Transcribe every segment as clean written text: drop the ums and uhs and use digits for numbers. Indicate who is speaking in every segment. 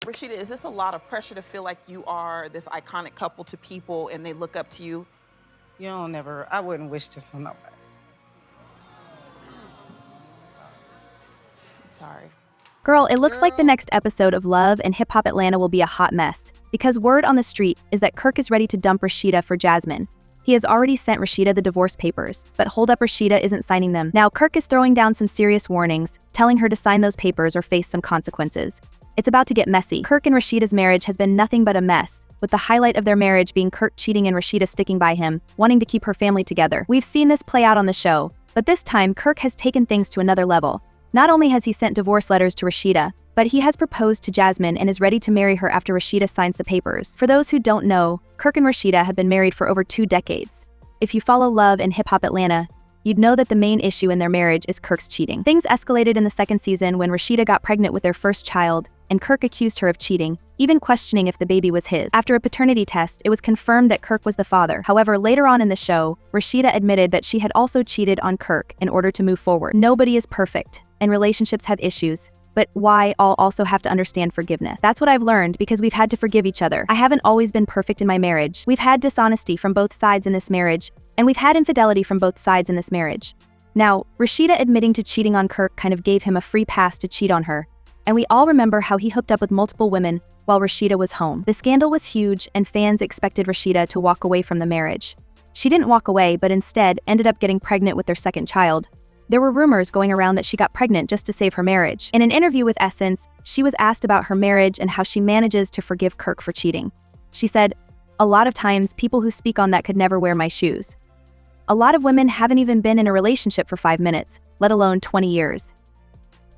Speaker 1: Rasheeda, is this a lot of pressure to feel like you are this iconic couple to people and they look up to you?
Speaker 2: You don't never, I wouldn't wish this on nobody.
Speaker 1: I'm sorry.
Speaker 3: Girl, it looks like the next episode of Love and Hip Hop Atlanta will be a hot mess, because word on the street is that Kirk is ready to dump Rasheeda for Jasmine. He has already sent Rasheeda the divorce papers, but hold up, Rasheeda isn't signing them. Now Kirk is throwing down some serious warnings, telling her to sign those papers or face some consequences. It's about to get messy. Kirk and Rasheeda's marriage has been nothing but a mess, with the highlight of their marriage being Kirk cheating and Rasheeda sticking by him, wanting to keep her family together. We've seen this play out on the show, but this time Kirk has taken things to another level. Not only has he sent divorce letters to Rasheeda, but he has proposed to Jasmine and is ready to marry her after Rasheeda signs the papers. For those who don't know, Kirk and Rasheeda have been married for over 2 decades. If you follow Love and Hip Hop Atlanta, you'd know that the main issue in their marriage is Kirk's cheating. Things escalated in the 2nd season when Rasheeda got pregnant with their first child, and Kirk accused her of cheating, even questioning if the baby was his. After a paternity test, it was confirmed that Kirk was the father. However, later on in the show, Rasheeda admitted that she had also cheated on Kirk in order to move forward. Nobody is perfect, and relationships have issues. But why all also have to understand forgiveness? That's what I've learned because we've had to forgive each other. I haven't always been perfect in my marriage. We've had dishonesty from both sides in this marriage, and we've had infidelity from both sides in this marriage. Now, Rasheeda admitting to cheating on Kirk kind of gave him a free pass to cheat on her. And we all remember how he hooked up with multiple women while Rasheeda was home. The scandal was huge, and fans expected Rasheeda to walk away from the marriage. She didn't walk away, but instead ended up getting pregnant with their 2nd child. There were rumors going around that she got pregnant just to save her marriage. In an interview with Essence, she was asked about her marriage and how she manages to forgive Kirk for cheating. She said, "A lot of times, people who speak on that could never wear my shoes. A lot of women haven't even been in a relationship for 5 minutes, let alone 20 years.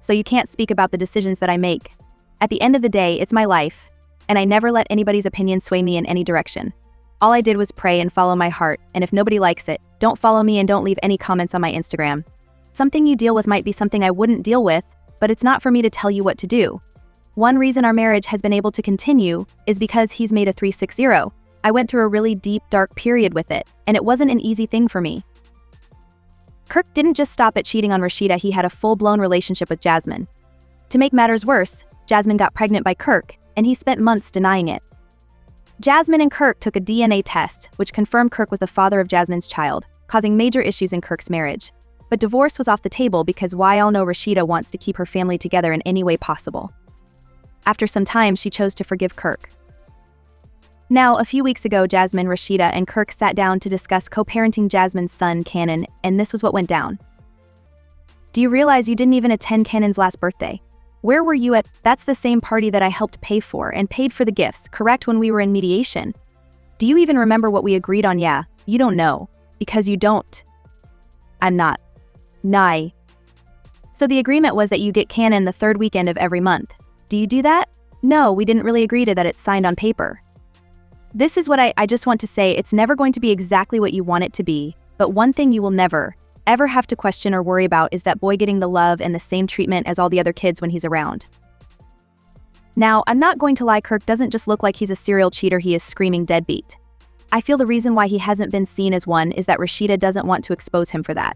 Speaker 3: So you can't speak about the decisions that I make. At the end of the day, it's my life, and I never let anybody's opinion sway me in any direction. All I did was pray and follow my heart, and if nobody likes it, don't follow me and don't leave any comments on my Instagram. Something you deal with might be something I wouldn't deal with, but it's not for me to tell you what to do. One reason our marriage has been able to continue is because he's made a 360. I went through a really deep, dark period with it, and it wasn't an easy thing for me." Kirk didn't just stop at cheating on Rasheeda, he had a full-blown relationship with Jasmine. To make matters worse, Jasmine got pregnant by Kirk, and he spent months denying it. Jasmine and Kirk took a DNA test, which confirmed Kirk was the father of Jasmine's child, causing major issues in Kirk's marriage. But divorce was off the table because we all know Rasheeda wants to keep her family together in any way possible. After some time, she chose to forgive Kirk. Now, a few weeks ago, Jasmine, Rasheeda, and Kirk sat down to discuss co-parenting Jasmine's son, Cannon, and this was what went down. "Do you realize you didn't even attend Cannon's last birthday? Where were you at? That's the same party that I helped pay for and paid for the gifts, correct, when we were in mediation? Do you even remember what we agreed on? Yeah, you don't know. Because you don't. I'm not. Nye. So the agreement was that you get Cannon the 3rd weekend of every month. Do you do that? No, we didn't really agree to that. It's signed on paper. This is what I just want to say. It's never going to be exactly what you want it to be, but one thing you will never, ever have to question or worry about is that boy getting the love and the same treatment as all the other kids when he's around." Now, I'm not going to lie, Kirk doesn't just look like he's a serial cheater, he is screaming deadbeat. I feel the reason why he hasn't been seen as one is that Rasheeda doesn't want to expose him for that.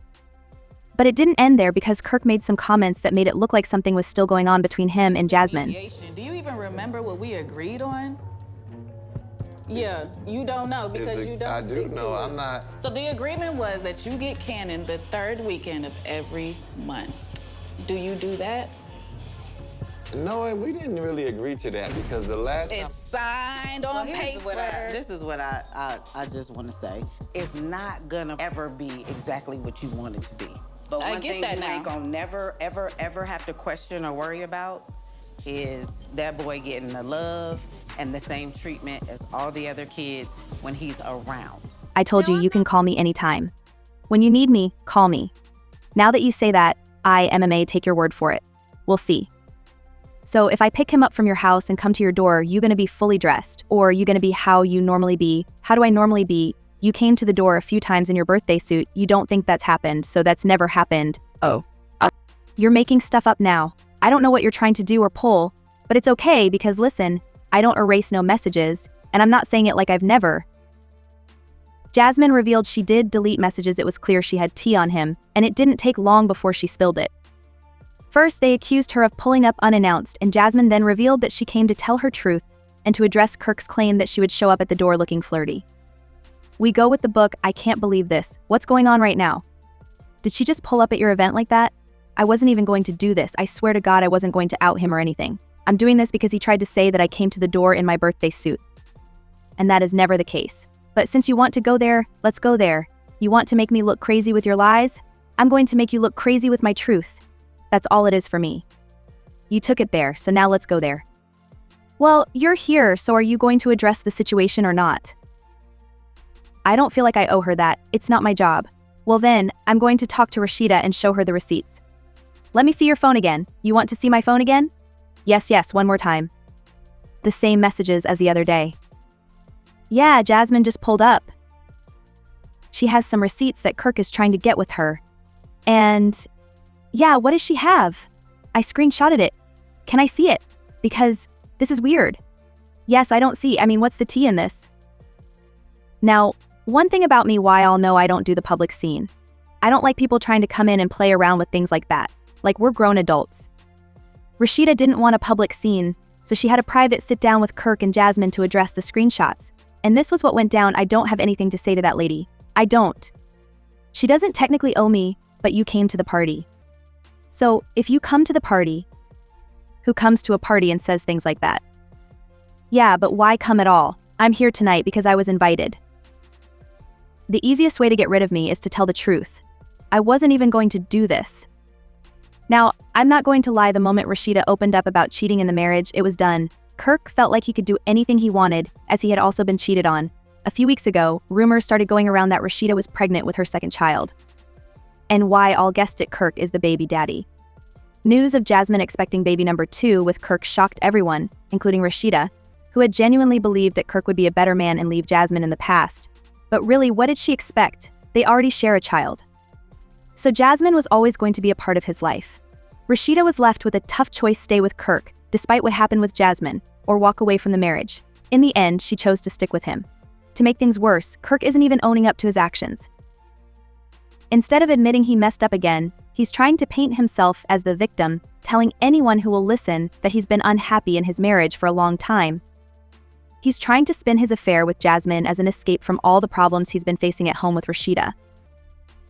Speaker 3: But it didn't end there because Kirk made some comments that made it look like something was still going on between him and Jasmine.
Speaker 4: Do you even remember what we agreed on? Yeah, you don't know because you don't
Speaker 5: I do know, I'm not.
Speaker 4: So the agreement was that you get Cannon the 3rd weekend of every month. Do you do that?
Speaker 5: No, we didn't really agree to that because the last time...
Speaker 4: It's signed on paper.
Speaker 2: This is what I just want to say. It's not gonna ever be exactly what you want it to be. But one thing you ain't gonna never, ever, ever have to question or worry about is that boy getting the love and the same treatment as all the other kids when he's around.
Speaker 3: I told you, you can call me anytime. When you need me, call me. Now that you say that, I, MMA, take your word for it. We'll see. So if I pick him up from your house and come to your door, you gonna be fully dressed? Or you gonna be how you normally be? How do I normally be? You came to the door a few times in your birthday suit. You don't think that's happened, so that's never happened. Oh. You're making stuff up now. I don't know what you're trying to do or pull, but it's okay because listen, I don't erase no messages, and I'm not saying it like I've never. Jasmine revealed she did delete messages. It was clear she had tea on him, and it didn't take long before she spilled it. First, they accused her of pulling up unannounced, and Jasmine then revealed that she came to tell her truth and to address Kirk's claim that she would show up at the door looking flirty. We go with the book, I can't believe this. What's going on right now? Did she just pull up at your event like that? I wasn't even going to do this. I swear to God I wasn't going to out him or anything. I'm doing this because he tried to say that I came to the door in my birthday suit. And that is never the case. But since you want to go there, let's go there. You want to make me look crazy with your lies? I'm going to make you look crazy with my truth. That's all it is for me. You took it there, so now let's go there. Well, you're here, so are you going to address the situation or not? I don't feel like I owe her that. It's not my job. Well then, I'm going to talk to Rasheeda and show her the receipts. Let me see your phone again. You want to see my phone again? Yes, one more time. The same messages as the other day. Yeah, Jasmine just pulled up. She has some receipts that Kirk is trying to get with her. And yeah, what does she have? I screenshotted it. Can I see it? Because this is weird. Yes, I don't see. What's the tea in this? Now, one thing about me why I'll know I don't do the public scene. I don't like people trying to come in and play around with things like that. Like we're grown adults. Rasheeda didn't want a public scene, so she had a private sit-down with Kirk and Jasmine to address the screenshots. And this was what went down. I don't have anything to say to that lady. I don't. She doesn't technically owe me, but you came to the party. So, if you come to the party, who comes to a party and says things like that? Yeah, but why come at all? I'm here tonight because I was invited. The easiest way to get rid of me is to tell the truth. I wasn't even going to do this. Now, I'm not going to lie, the moment Rasheeda opened up about cheating in the marriage, it was done. Kirk felt like he could do anything he wanted, as he had also been cheated on. A few weeks ago, rumors started going around that Rasheeda was pregnant with her second child. And why, all guessed it, Kirk is the baby daddy. News of Jasmine expecting baby number 2 with Kirk shocked everyone, including Rasheeda, who had genuinely believed that Kirk would be a better man and leave Jasmine in the past. But really, what did she expect? They already share a child. So Jasmine was always going to be a part of his life. Rasheeda was left with a tough choice: stay with Kirk, despite what happened with Jasmine, or walk away from the marriage. In the end, she chose to stick with him. To make things worse, Kirk isn't even owning up to his actions. Instead of admitting he messed up again, he's trying to paint himself as the victim, telling anyone who will listen that he's been unhappy in his marriage for a long time. He's trying to spin his affair with Jasmine as an escape from all the problems he's been facing at home with Rasheeda.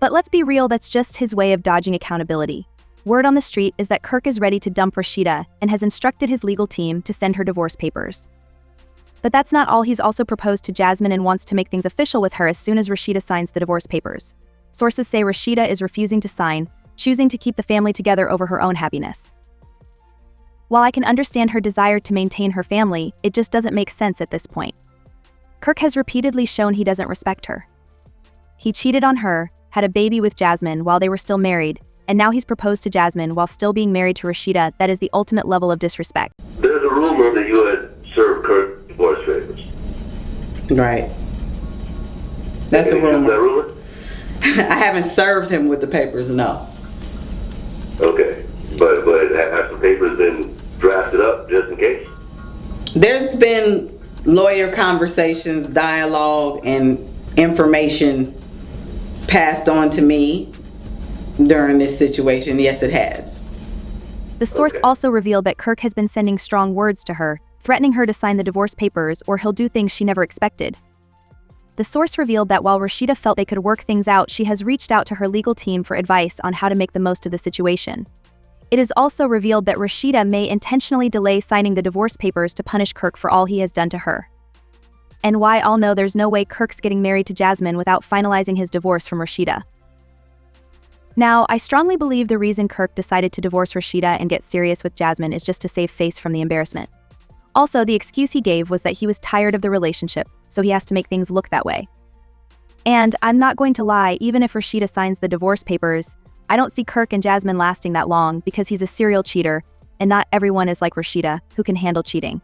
Speaker 3: But let's be real, that's just his way of dodging accountability. Word on the street is that Kirk is ready to dump Rasheeda and has instructed his legal team to send her divorce papers. But that's not all. He's also proposed to Jasmine and wants to make things official with her as soon as Rasheeda signs the divorce papers. Sources say Rasheeda is refusing to sign, choosing to keep the family together over her own happiness. While I can understand her desire to maintain her family, it just doesn't make sense at this point. Kirk has repeatedly shown he doesn't respect her. He cheated on her, had a baby with Jasmine while they were still married, and now he's proposed to Jasmine while still being married to Rasheeda. That is the ultimate level of disrespect.
Speaker 6: There's a rumor that you had served Kirk divorce papers.
Speaker 2: Right. That's a
Speaker 6: Is that
Speaker 2: rumor.
Speaker 6: rumor?
Speaker 2: I haven't served him with the papers, no.
Speaker 6: Okay. But have some papers been drafted up just in case?
Speaker 2: There's been lawyer conversations, dialogue, and information passed on to me during this situation. Yes, it has.
Speaker 3: The source also revealed that Kirk has been sending strong words to her, threatening her to sign the divorce papers or he'll do things she never expected. The source revealed that while Rasheeda felt they could work things out, she has reached out to her legal team for advice on how to make the most of the situation. It is also revealed that Rasheeda may intentionally delay signing the divorce papers to punish Kirk for all he has done to her. And why, I'll know there's no way Kirk's getting married to Jasmine without finalizing his divorce from Rasheeda. Now, I strongly believe the reason Kirk decided to divorce Rasheeda and get serious with Jasmine is just to save face from the embarrassment. Also, the excuse he gave was that he was tired of the relationship, so he has to make things look that way. And I'm not going to lie, even if Rasheeda signs the divorce papers, I don't see Kirk and Jasmine lasting that long because he's a serial cheater, and not everyone is like Rasheeda, who can handle cheating.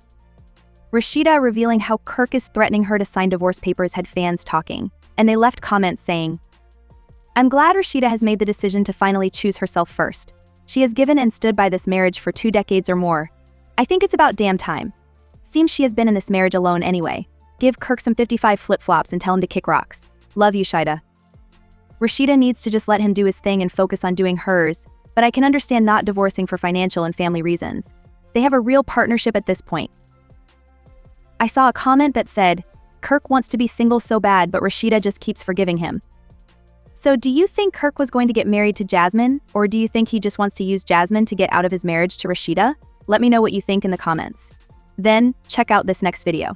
Speaker 3: Rasheeda revealing how Kirk is threatening her to sign divorce papers had fans talking, and they left comments saying, "I'm glad Rasheeda has made the decision to finally choose herself first. She has given and stood by this marriage for 2 decades or more. I think it's about damn time. Seems she has been in this marriage alone anyway. Give Kirk some 55 flip-flops and tell him to kick rocks. Love you, Shida." Rasheeda needs to just let him do his thing and focus on doing hers, but I can understand not divorcing for financial and family reasons. They have a real partnership at this point. I saw a comment that said, Kirk wants to be single so bad, but Rasheeda just keeps forgiving him. So do you think Kirk was going to get married to Jasmine, or do you think he just wants to use Jasmine to get out of his marriage to Rasheeda? Let me know what you think in the comments. Then, check out this next video.